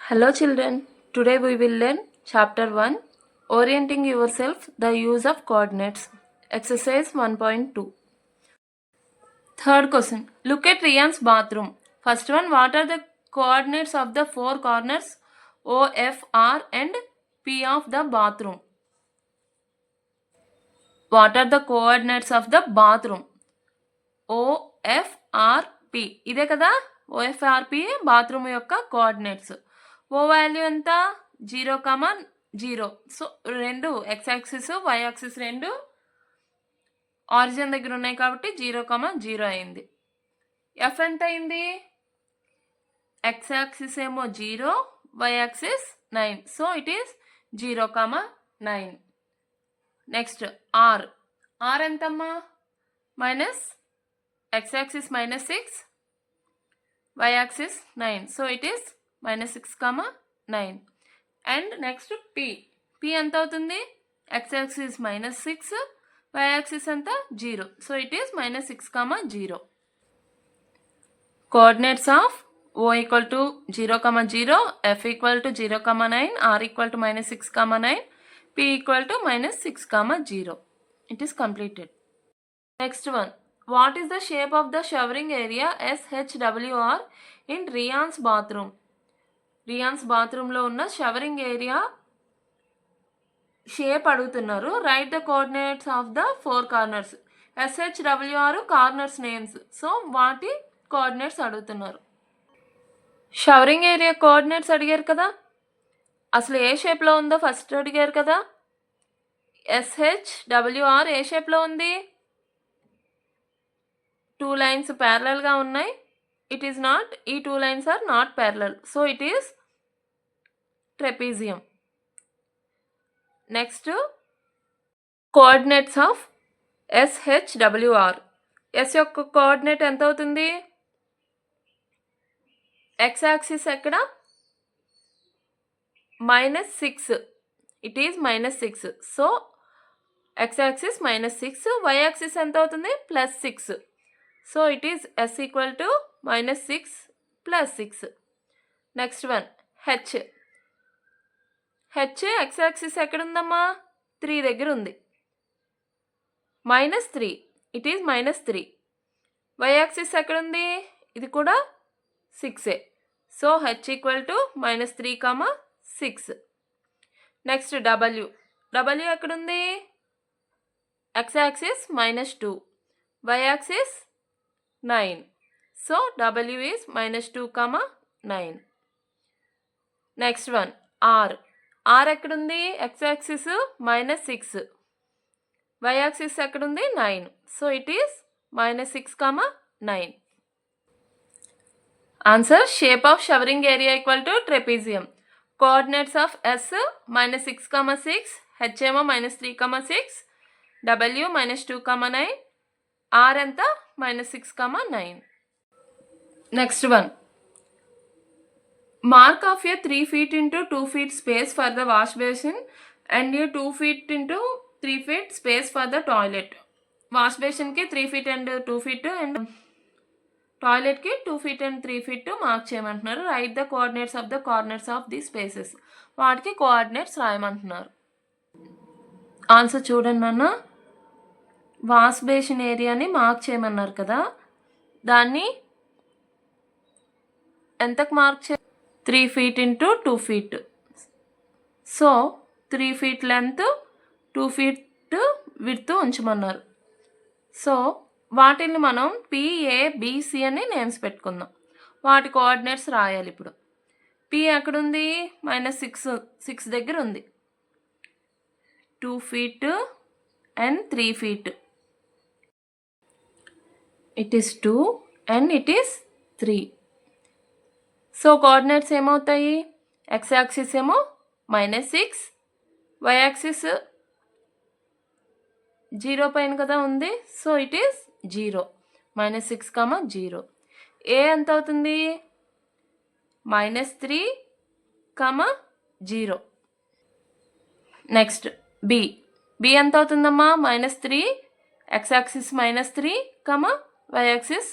Hello children, today we will learn chapter 1 Orienting Yourself, the Use of Coordinates, exercise 1.2. Third question, look at Rian's bathroom. First one, what are the coordinates of the four corners O, F, R and P of the bathroom? What are the coordinates of the bathroom? O, F, R, P. ఇదే కదా OFRP bathroom యొక్క coordinates. ఓ value ఎంత 0,0. So రెండు X axis why axis రెండు origin దగ్గర ఉన్నాయి కాబట్టి 0,0 అయింది. ఎఫ్ ఎంత అయింది? ఎక్స్ యాక్సిస్ ఏమో 0, y axis 9. So it is 0,9. Next R. R ఎంతమ్మా? x-axis -6, y-axis 9. So it is -6, 9. And next P. P ఎంత అవుతుంది? x-axis -6, y-axis ఎంత 0. So it is -6, 0. Coordinates of O equal to 0, F equal to 0,9, R equal to -6, 9, P equal to -6, 0. It is completed. Next one. What is the shape of the showering area SHWR in Rian's bathroom? Rian's bathroom లో ఉన్న showering area shape అడుగుతున్నారు. Right the coordinates of the four corners. SHWR corners names. So వాటి coordinates అడుగుతున్నారు. Showering area coordinates అడిగారు కదా, అసలు ఏ షేప్లో ఉందో ఫస్ట్ అడిగారు కదా. SHWR ఏ షేప్లో ఉంది? 2 lines parallel గా ఉన్నాయి. It is not, ఈ 2 lines are not parallel. So it is trapezium. Next, coordinates of SHWR. S యొక్క కోఆర్డినేట్ ఎంత అవుతుంది? X యాక్సిస్ ఎక్కడ? -6. It is -6. So X axis -6, Y axis ఎంత అవుతుంది? +6. So it is S equal to -6 + 6. Next one, H. H X axis ఎక్కడ ఉందమ్మా? 3 దగ్గర ఉంది. -3. It is -3. Y యాక్సిస్ ఎక్కడ ఉంది? ఇది కూడా 6. So H equal to -3, 6. Next W. W ఎక్కడ ఉంది? X axis -2, Y axis 9. So W is -2, 9. Next one, R. R ekkudundi? X axis -6, Y axis ekkudundi? 9. So it is -6, 9. Answer, shape of showering area equal to trapezium. Coordinates of S -6, 6, H ఏమో -3, 6, W -2, 9, R ఎంత? -6, 9. Next one. Mark of a 3 feet into 2 feet space for the wash basin and a 2 feet into 3 feet space for the toilet. Wash basin ki 3 feet and 2 feet and toilet ki 2 feet and 3 feet mark చేయమంటున్నారు. Write the coordinates of the corners of these spaces. వాటికి coordinates రాయమంటున్నారు. Answer చూడండి నాన్న. Wash basin ఏరియాని mark చేయమన్నారు కదా, దాన్ని ఎంతకు mark చే 3 feet into 2 feet. So 3 feet length, 2 feet width ఉంచమన్నారు. సో వాటిని మనం PABC అని నేమ్స్ పెట్టుకుందాం. వాటి కోఆర్డినేట్స్ రాయాలి ఇప్పుడు. P ఎక్కడుంది? -6 దగ్గర ఉంది. 2 feet and 3 feet. It is 2 and it is 3. So coordinates ఏమవుతాయి? X యాక్సిస్ ఏమో -6, Y యాక్సిస్ 0 పైన కదా ఉంది. So it is 0, -6, 0. ఏ ఎంత అవుతుంది? -3, 0. Next B. B ఎంత అవుతుందమ్మా? -3, X యాక్సిస్ -3, Y యాక్సిస్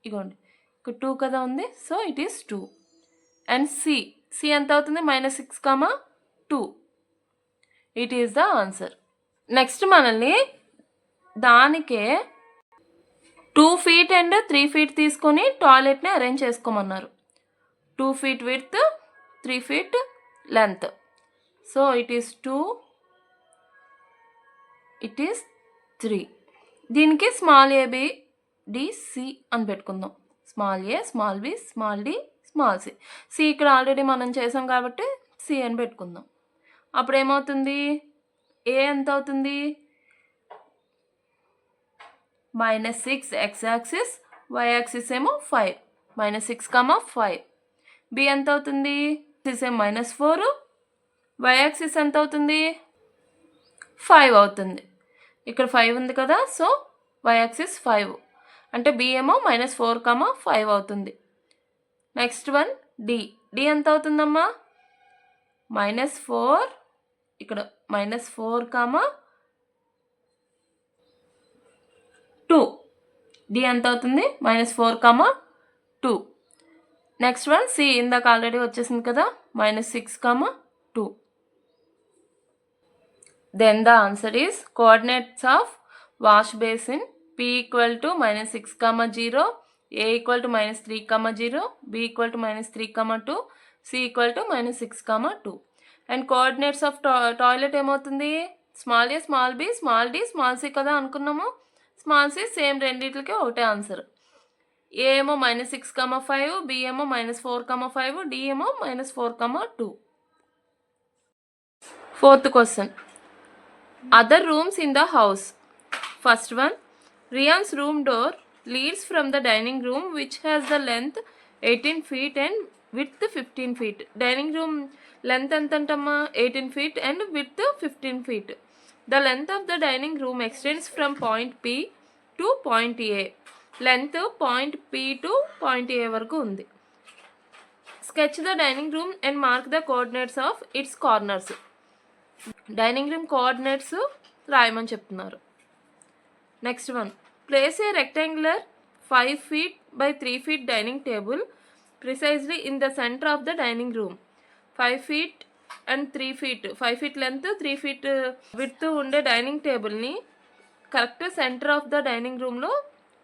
ఇగోండి ఇక్కడ 2 కదా ఉంది. So it is 2. And C. C ఎంత అవుతుంది -6, 2. It is the answer. Next మనల్ని దానికే 2 feet అండ్ 3 feet తీసుకొని టాయిలెట్ని అరేంజ్ చేసుకోమన్నారు. 2 feet width, 3 feet length. So it is 2, it is 3. దీనికి small A B D C అని పెట్టుకుందాం. Small A, small B, small D, small C. C ఇక్కడ already మనం చేసాం కాబట్టి సి అని పెట్టుకుందాం. అప్పుడు ఏమవుతుంది, ఏ ఎంత అవుతుంది -6 x యాక్సిస్, y యాక్సిస్ ఏమో 5, -6, 5. బి ఎంత అవుతుంది -4, y యాక్సిస్ ఎంత అవుతుంది 5 అవుతుంది. ఇక్కడ 5 ఉంది కదా, సో y యాక్సిస్ 5 అంటే బి ఏమో -4, 5 అవుతుంది. Next one D. డి ఎంత అవుతుందమ్మా -4, ఇక్కడ -4, 2. డి ఎంత అవుతుంది -4, 2. Next one C. ఇందాక ఆల్రెడీ వచ్చేసింది కదా, -6, 2. Then the answer is coordinates of wash basin P equal to -6, 0, A equal to -3, 0, B equal to -3, 2, C equal to -6, 2. And coordinates of toilet ఏమవుతుంది small A, small B, small D, small C కదా అనుకున్నాము. Small C same రెండింటికి ఒకటే answer. ఏ ఏమో -6, 5, B ఏమో -4, 5, D ఏమో -4, 2. Fourth question. Other rooms in the house. First one, Rian's room door leads from the dining room which has the length 18 feet and width 15 feet. Dining room length entantamma 18 feet and width 15 feet. The length of the dining room extends from point P to point A. Length point P to point A వరకు ఉంది. Sketch the dining room and mark the coordinates of its corners. Dining room coordinates రాయమని చెప్తున్నారు. Next one, place a rectangular 5 feet by 3 feet dining table precisely in the center of the dining room. 5 feet and 3 feet, 5 feet length, 3 feet width ఉండే dining టేబుల్ని correct centre of the dining రూమ్లో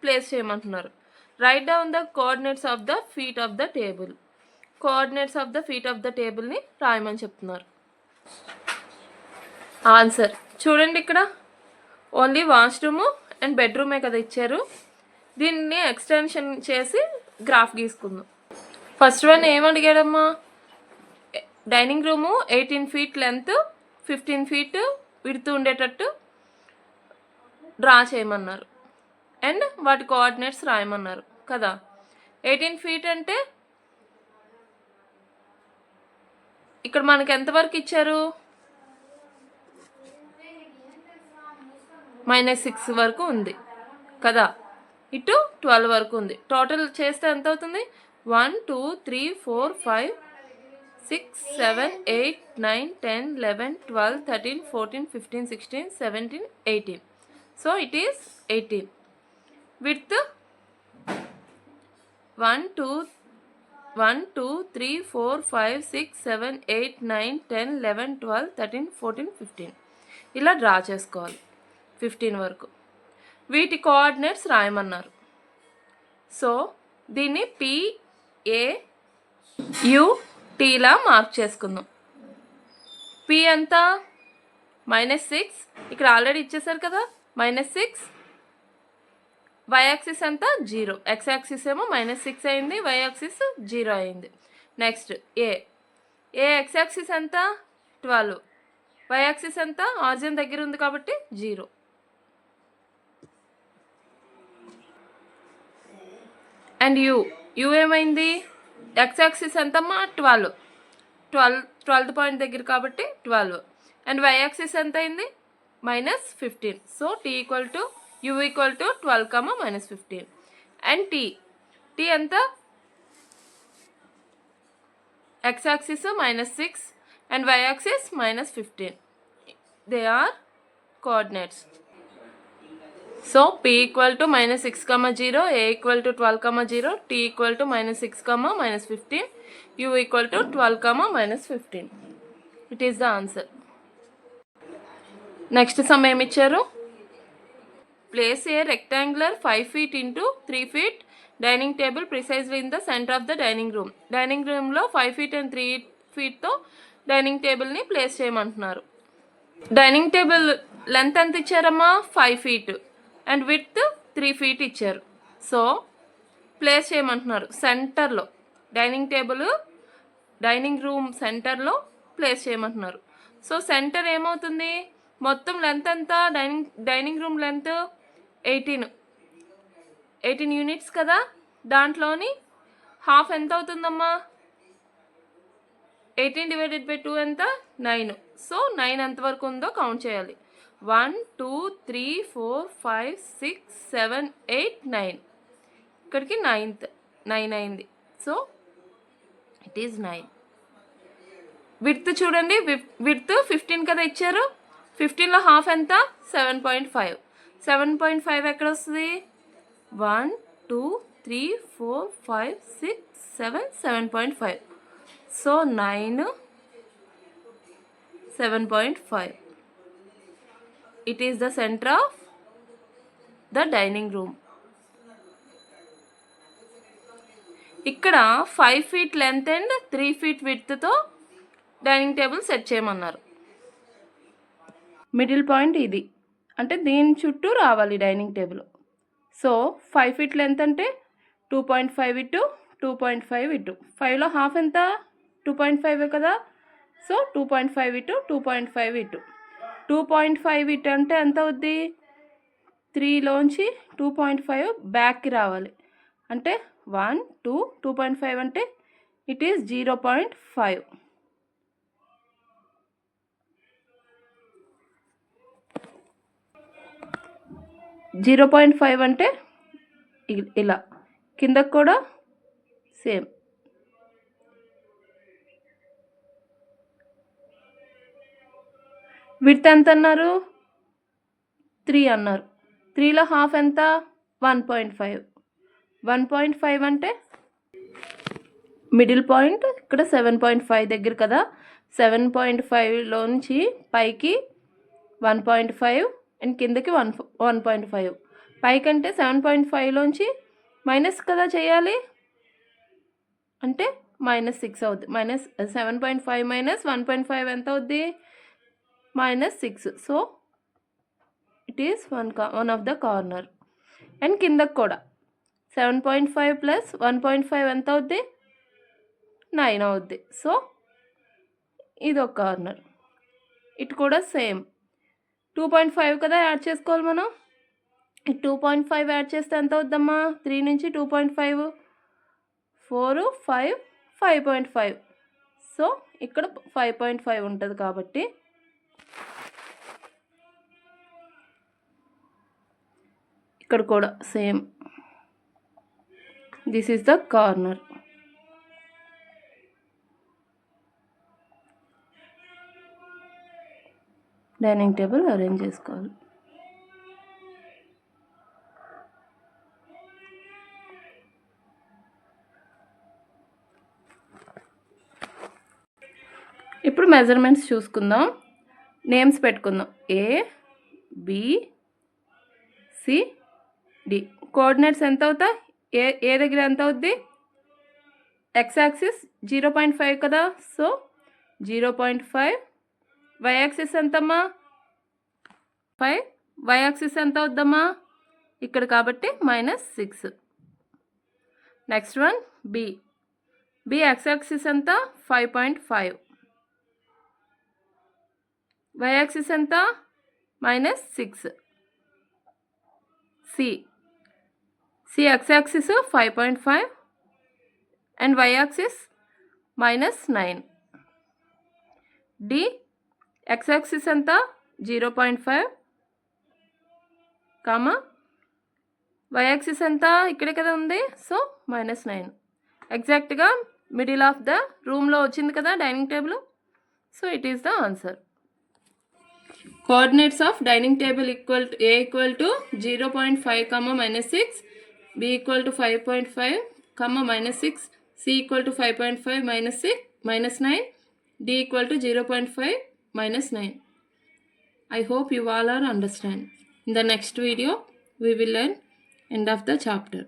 place చేయమంటున్నారు. Right down the coordinates of the feet of the table. Coordinates of the feet of the టేబుల్ని రాయమని చెప్తున్నారు. Answer చూడండి, ఇక్కడ only washroom and బెడ్రూమే కదా ఇచ్చారు. దీన్ని ఎక్స్టెన్షన్ చేసి గ్రాఫ్ గీసుకుందాం. ఫస్ట్ వన్ ఏమడిగాడమ్మా, dining room 18 feet length, 15 feet width ఉండేటట్టు డ్రా చేయమన్నారు అండ్ వాటి కోఆర్డినేట్స్ రాయమన్నారు కదా. 18 feet అంటే ఇక్కడ మనకి ఎంతవరకు ఇచ్చారు, -6 వరకు ఉంది కదా, ఇటు 12 వరకు ఉంది. టోటల్ చేస్తే ఎంత అవుతుంది 1 2 3 4 5 6 7 8 9 10 11 12 13 14 15 16 17 18. So it is 18. విడ్త్ 1 2 3 4 5 6 7 8 9 10 11 12 13 14 15 ఇలా డ్రా చేసుకోవాలి 15 వరకు. వీటి కోఆర్డినేట్స్ రాయమన్నారు. సో దీన్ని PAUTలా మార్క్ చేసుకుందాం. P ఎంత -6, ఇక్కడ ఆల్రెడీ ఇచ్చేసారు కదా, -6. y యాక్సిస్ ఎంత 0, x యాక్సిస్ ఏమో -6 అయింది, y యాక్సిస్ 0 అయింది. నెక్స్ట్ ఏ x యాక్సిస్ ఎంత 12, y యాక్సిస్ ఎంత ఆరిజిన్ దగ్గర ఉంది కాబట్టి 0. అండ్ యూ ఏమైంది, x యాక్సిస్ ఎంతమ్మా 12 పాయింట్ దగ్గర కాబట్టి 12. అండ్ y యాక్సిస్ ఎంత అయింది -15. So u equal to 12, -15. And t ఎంత, x axis -6 and y axis -15. They are coordinates. So P equal to minus 6 comma 0, A equal to 12 comma 0, T equal to minus 6 comma minus 15, U equal to 12 comma minus 15. It is the answer. Next sum ఏమి ఇచ్చారు? Place a rectangular 5 feet into 3 feet dining table precisely in the center of the dining room. Dining room లో 5 feet and 3 feet తో dining టేబుల్ని place చేయమంటున్నారు. Dining table length ఎంత ఇచ్చారమ్మా? 5 feet and width 3 feet ఇచ్చారు. So place చేయమంటున్నారు సెంటర్లో. Dining room సెంటర్లో place చేయమంటున్నారు. So centre ఏమవుతుంది? మొత్తం లెంత్ ఎంత? డైనింగ్ రూమ్ లెంత్ 18 యూనిట్స్ కదా. దాంట్లోని హాఫ్ ఎంత అవుతుందమ్మా? 18 డివైడెడ్ బై 2 ఎంత? 9. సో 9 ఎంతవరకు ఉందో కౌంట్ చేయాలి. 1 2 3 4 5 6 7 8 9. ఇక్కడికి 9 అయింది. So it is 9. విడ్త్ చూడండి, విడ్త్ 15 కదా ఇచ్చారు. 15లో హాఫ్ ఎంత? 7.5. 7.5 ఎక్కడ వస్తుంది? 1 2 3 4 5 6 7 7.5. So 9 7.5. It is the center of the dining room. ఇక్కడ 5 feet లెంత్ అండ్ 3 feet విడ్త్తో డైనింగ్ టేబుల్ సెట్ చేయమన్నారు. మిడిల్ పాయింట్ ఇది, అంటే దీని చుట్టూ రావాలి dining table. So 5 feet length అంటే 2.5 ఇటు 2.5 ఇటు. 5లో హాఫ్ ఎంత? 2.5 కదా. సో 2.5 ఇటు 2.5 ఇటు. 2.5 ఇటు అంటే ఎంత అవుద్ది? 3లోంచి 2.5 బ్యాక్కి రావాలి. అంటే 1 2 2.5 అంటే ఇట్ ఈస్ 0.5. 0.5 అంటే ఇలా. కిందకు కూడా సేమ్. విడ్త్ ఎంత అన్నారు? 3 అన్నారు. 3లో హాఫ్ ఎంత? 1.5. 1.5 అంటే మిడిల్ పాయింట్ ఇక్కడ 7.5 దగ్గర కదా. 7.5లోంచి పైకి 1.5 అండ్ కిందకి 1.5. పైకంటే 7.5లోంచి మైనస్ కదా చేయాలి, అంటే -6 అవుద్ది. -7.5 మైనస్ 1.5 ఎంత అవుద్ది? -6. So it is one of the corner. And కిందకు కూడా 7.5 ప్లస్ 1.5 ఎంత అవుద్ది? 9 అవుద్ది. సో ఇది ఒక కార్నర్. ఇటు కూడా సేమ్ 2.5 కదా యాడ్ చేసుకోవాలి మనం. 2.5 యాడ్ చేస్తే ఎంత అవుద్దమ్మా? 3 నుంచి 2.5 4 5 5.5. సో ఇక్కడ 5.5 ఉంటుంది కాబట్టి ఇక్కడ కూడా same. This is the corner. Dining table arrange చేసుకోవాలి. ఇప్పుడు మెజర్మెంట్స్ చూసుకుందాం. నేమ్స్ పెట్టుకుందాం. A B C D. Coordinates ఎంత అవుతాయి? ఏ దగ్గర ఎంత అవుద్ది? ఎక్స్ యాక్సిస్ 0.5 కదా. సో 0.5. వై యాక్సిస్ ఎంతమ్మా? 5. వై యాక్సిస్ ఎంత అవుద్దమ్మా? ఇక్కడ కాబట్టి -6. Next one B. X axis ఎంత? 5.5. వై యాక్సిస్ ఎంత? -6. C x axis 5.5 and y axis -9. D x axis ఎంత? 0.5 కామా వై యాక్సిస్ ఎంత? ఇక్కడే కదా ఉంది. సో -9. ఎగ్జాక్ట్గా మిడిల్ ఆఫ్ ద రూమ్లో వచ్చింది కదా dining table. So it is the answer. Coordinates of dining table equal to A equal to 0.5 comma minus 6, B equal to 5.5 comma minus 6, C equal to 5.5 minus 6 minus 9, D equal to 0.5 minus 9. I hope you all are understand. In the next video we will learn end of the chapter.